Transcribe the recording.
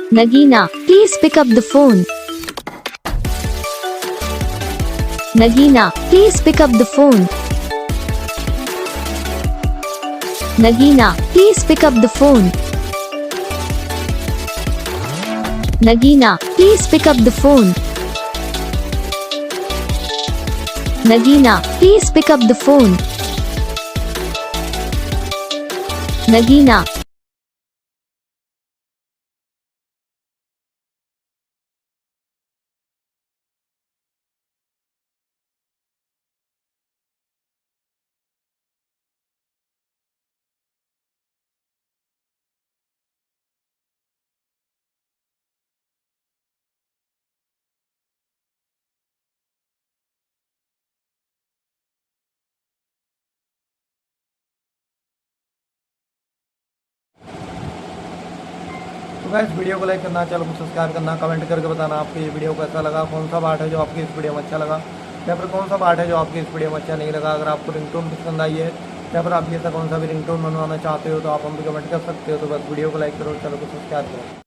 Nagina, please pick up the phone. Nagina, please pick up the phone. Nagina, please pick up the phone. Nagina, please pick up the phone. Nagina, please pick up the phone. Nagina. तो guys video को like करना, channel को subscribe करना, comment करके बताना आपको ये video कैसा लगा, कौन सा पार्ट है जो आपकी इस वीडियो में अच्छा लगा या फिर कौन सा पार्ट है जो आपकी इस वीडियो में अच्छा नहीं लगा। अगर आपको रिंगटोन पसंद आई है या फिर आप ऐसा कौन सा भी रिंगटोन बनवाना चाहते हो तो आप हम भी कमेंट कर सकते हो। तो बस वीडियो को लाइक करो, चैनल को सब्सक्राइब करो।